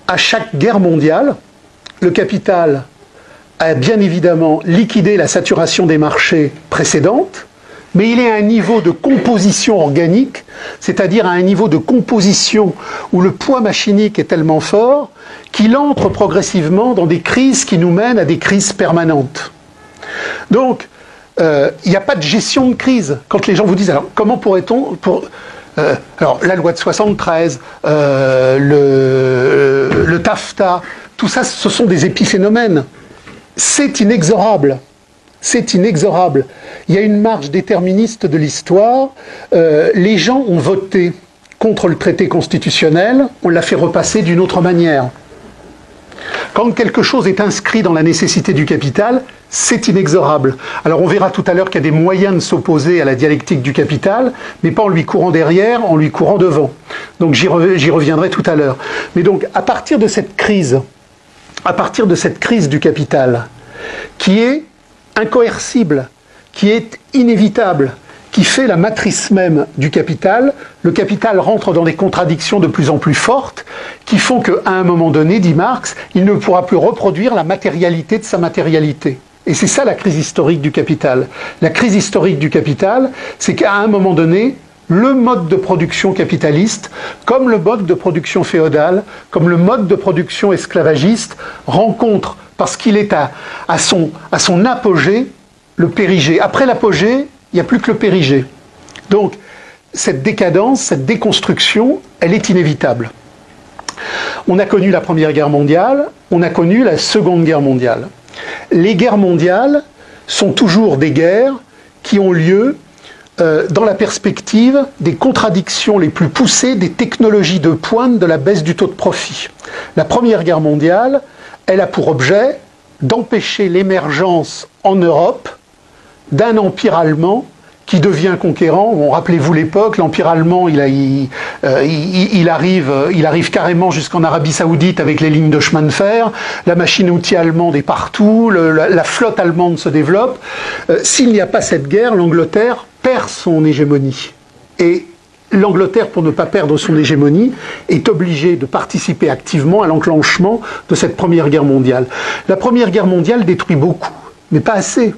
à chaque guerre mondiale, le capital a bien évidemment liquidé la saturation des marchés précédente, mais il est à un niveau de composition organique, c'est-à-dire à un niveau de composition où le poids machinique est tellement fort qu'il entre progressivement dans des crises qui nous mènent à des crises permanentes. Donc, il n'y a pas de gestion de crise. Quand les gens vous disent, alors comment pourrait-on... alors, la loi de 73, le TAFTA, tout ça, ce sont des épiphénomènes. C'est inexorable. C'est inexorable. Il y a une marge déterministe de l'histoire. Les gens ont voté contre le traité constitutionnel, on l'a fait repasser d'une autre manière. Quand quelque chose est inscrit dans la nécessité du capital, c'est inexorable. Alors on verra tout à l'heure qu'il y a des moyens de s'opposer à la dialectique du capital, mais pas en lui courant derrière, en lui courant devant. Donc j'y reviendrai tout à l'heure. Mais donc à partir de cette crise du capital, qui est incoercible, qui est inévitable, qui fait la matrice même du capital, le capital rentre dans des contradictions de plus en plus fortes qui font qu'à un moment donné, dit Marx, il ne pourra plus reproduire la matérialité de sa matérialité. Et c'est ça la crise historique du capital. La crise historique du capital, c'est qu'à un moment donné, le mode de production capitaliste, comme le mode de production féodal, comme le mode de production esclavagiste, rencontre, parce qu'il est à son apogée, le périgée. Après l'apogée, il n'y a plus que le périgée. Donc, cette décadence, cette déconstruction, elle est inévitable. On a connu la Première Guerre mondiale, on a connu la Seconde Guerre mondiale. Les guerres mondiales sont toujours des guerres qui ont lieu dans la perspective des contradictions les plus poussées des technologies de pointe de la baisse du taux de profit. La Première Guerre mondiale, elle a pour objet d'empêcher l'émergence en Europe d'un empire allemand qui devient conquérant. Bon, rappelez-vous l'époque, l'empire allemand, il arrive carrément jusqu'en Arabie Saoudite avec les lignes de chemin de fer, la machine-outil allemande est partout, la flotte allemande se développe. S'il n'y a pas cette guerre, l'Angleterre perd son hégémonie. Et l'Angleterre, pour ne pas perdre son hégémonie, est obligée de participer activement à l'enclenchement de cette Première Guerre mondiale. La Première Guerre mondiale détruit beaucoup, mais pas assez.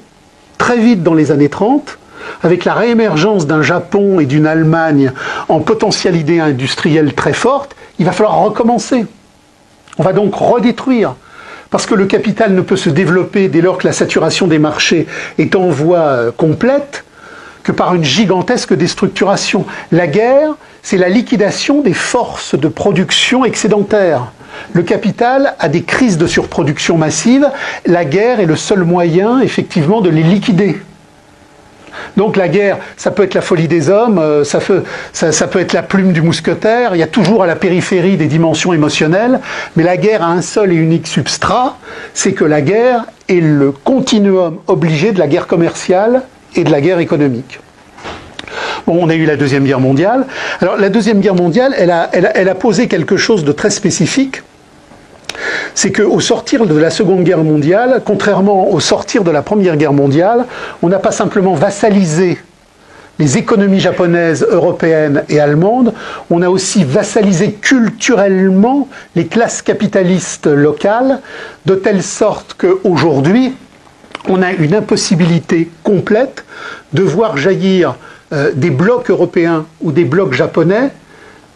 Très vite, dans les années 30, avec la réémergence d'un Japon et d'une Allemagne en potentialité industrielle très forte, il va falloir recommencer. On va donc redétruire. Parce que le capital ne peut se développer dès lors que la saturation des marchés est en voie complète que par une gigantesque déstructuration. La guerre, c'est la liquidation des forces de production excédentaires. Le capital a des crises de surproduction massive. La guerre est le seul moyen, effectivement, de les liquider. Donc la guerre, ça peut être la folie des hommes, ça peut être la plume du mousquetaire, il y a toujours à la périphérie des dimensions émotionnelles, mais la guerre a un seul et unique substrat, c'est que la guerre est le continuum obligé de la guerre commerciale et de la guerre économique. Bon, on a eu la Deuxième Guerre mondiale. Alors la Deuxième Guerre mondiale, elle a posé quelque chose de très spécifique. C'est qu'au sortir de la Seconde Guerre mondiale, contrairement au sortir de la Première Guerre mondiale, on n'a pas simplement vassalisé les économies japonaises, européennes et allemandes, on a aussi vassalisé culturellement les classes capitalistes locales, de telle sorte qu'aujourd'hui, on a une impossibilité complète de voir jaillir des blocs européens ou des blocs japonais,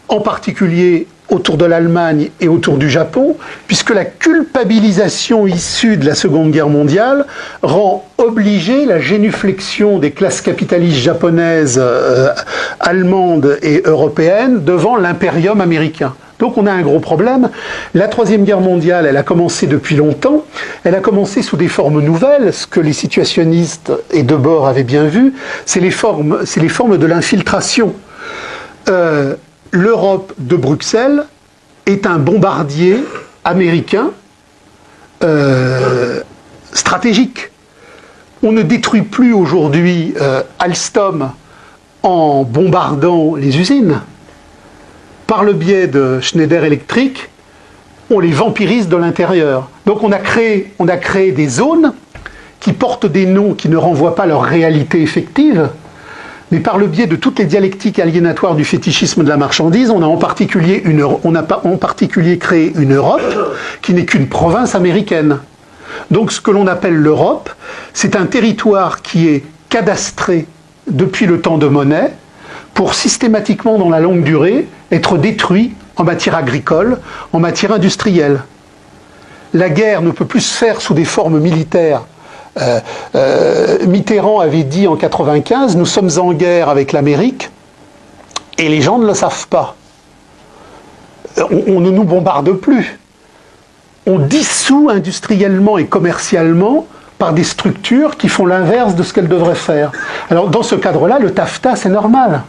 en particulier autour de l'Allemagne et autour du Japon, puisque la culpabilisation issue de la Seconde Guerre mondiale rend obligée la génuflexion des classes capitalistes japonaises, allemandes et européennes devant l'impérium américain. Donc on a un gros problème. La Troisième Guerre mondiale, elle a commencé depuis longtemps. Elle a commencé sous des formes nouvelles. Ce que les situationnistes et Debord avaient bien vu, c'est les formes de l'infiltration. L'Europe de Bruxelles est un bombardier américain stratégique. On ne détruit plus aujourd'hui Alstom en bombardant les usines. Par le biais de Schneider Electric, on les vampirise de l'intérieur. Donc on a créé des zones qui portent des noms qui ne renvoient pas à leur réalité effective, Mais par le biais de toutes les dialectiques aliénatoires du fétichisme de la marchandise, on a en particulier créé une Europe qui n'est qu'une province américaine. Donc ce que l'on appelle l'Europe, c'est un territoire qui est cadastré depuis le temps de Monet pour systématiquement, dans la longue durée, être détruit en matière agricole, en matière industrielle. La guerre ne peut plus se faire sous des formes militaires. Mitterrand avait dit en 1995, nous sommes en guerre avec l'Amérique et les gens ne le savent pas. On ne nous bombarde plus. On dissout industriellement et commercialement par des structures qui font l'inverse de ce qu'elles devraient faire. Alors dans ce cadre-là, le taffetas, c'est normal.